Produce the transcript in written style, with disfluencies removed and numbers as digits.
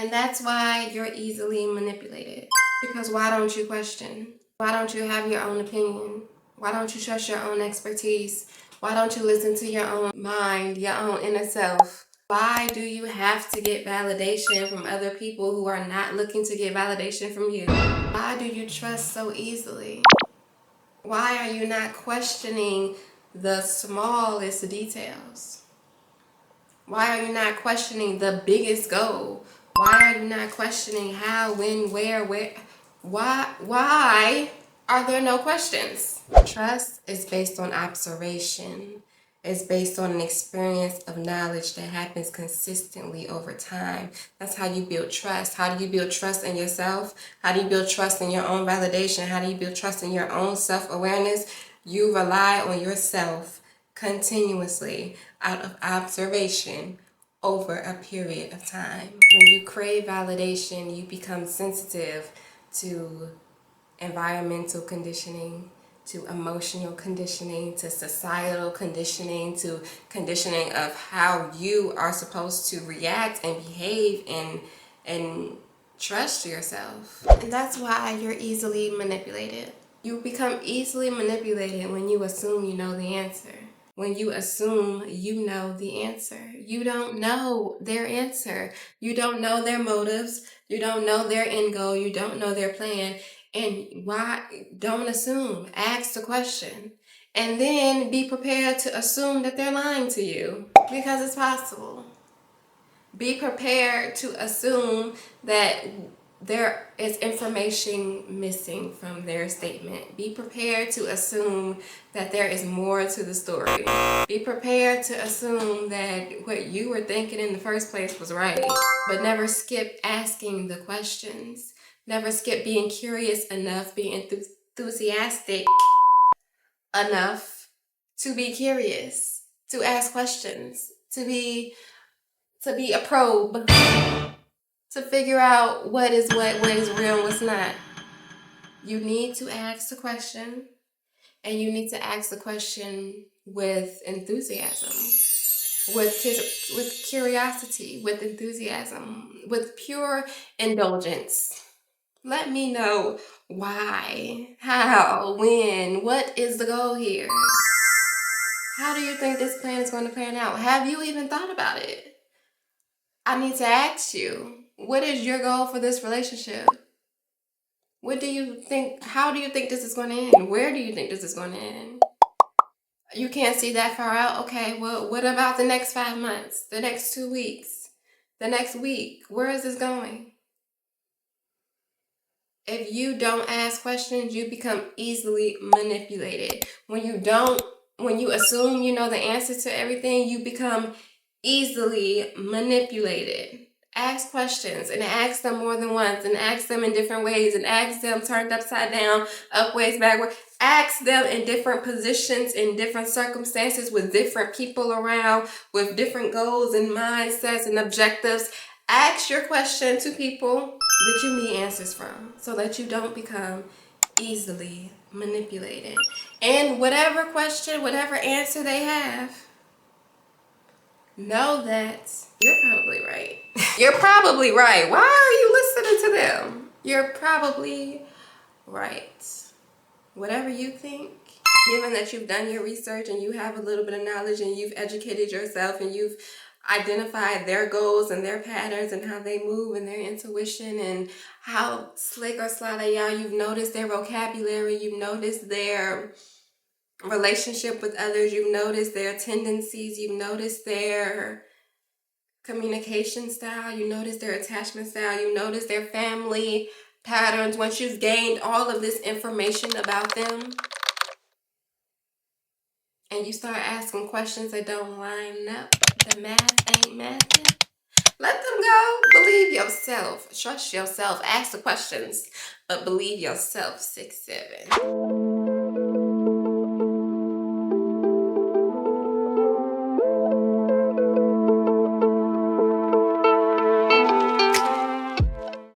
And that's why you're easily manipulated. Because why don't you question? Why don't you have your own opinion? Why don't you trust your own expertise? Why don't you listen to your own mind, your own inner self? Why do you have to get validation from other people who are not looking to get validation from you? Why do you trust so easily? Why are you not questioning the smallest details? Why are you not questioning the biggest goal? Why are you not questioning how, when, where? Why are there no questions? Trust is based on observation. It's based on an experience of knowledge that happens consistently over time. That's how you build trust. How do you build trust in yourself? How do you build trust in your own validation? How do you build trust in your own self-awareness? You rely on yourself continuously out of observation over a period of time. When you crave validation, you become sensitive to environmental conditioning, to emotional conditioning, to societal conditioning, to conditioning of how you are supposed to react and behave and trust yourself. And that's why you're easily manipulated. You become easily manipulated when you assume you know the answer. When you assume you know the answer. You don't know their answer. You don't know their motives. You don't know their end goal. You don't know their plan. And why? Don't assume. Ask the question. And then be prepared to assume that they're lying to you. Because it's possible. Be prepared to assume that there is information missing from their statement. Be prepared to assume that there is more to the story. Be prepared to assume that what you were thinking in the first place was right. But never skip asking the questions. Never skip being curious enough, being enthusiastic enough to be curious, to ask questions, to be a probe, to figure out what is real and what's not. You need to ask the question, and you need to ask the question with enthusiasm, with curiosity, with enthusiasm, with pure indulgence. Let me know why, how, when, what is the goal here? How do you think this plan is going to pan out? Have you even thought about it? I need to ask you, what is your goal for this relationship? What do you think? How do you think this is going to end? Where do you think this is going to end? You can't see that far out? Okay, well, what about the next 5 months? The next 2 weeks? The next week? Where is this going? If you don't ask questions, you become easily manipulated. When you assume you know the answer to everything, you become easily manipulated. Ask questions and ask them more than once and ask them in different ways and ask them turned upside down, upwards, backwards. Ask them in different positions, in different circumstances, with different people around, with different goals and mindsets and objectives. Ask your question to people that you need answers from so that you don't become easily manipulated. And whatever question, whatever answer they have, know that you're probably right. You're probably right. Why are you listening to them? You're probably right. Whatever you think, given that you've done your research and you have a little bit of knowledge and you've educated yourself and you've identified their goals and their patterns and how they move and their intuition and how slick or sly they are, you've noticed their vocabulary, you've noticed their relationship with others, you've noticed their tendencies, you've noticed their communication style, you notice their attachment style, you notice their family patterns. Once you've gained all of this information about them and you start asking questions that don't line up, the math ain't mathing, let them go. Believe yourself. Trust yourself. Ask the questions, but believe yourself. 6-7.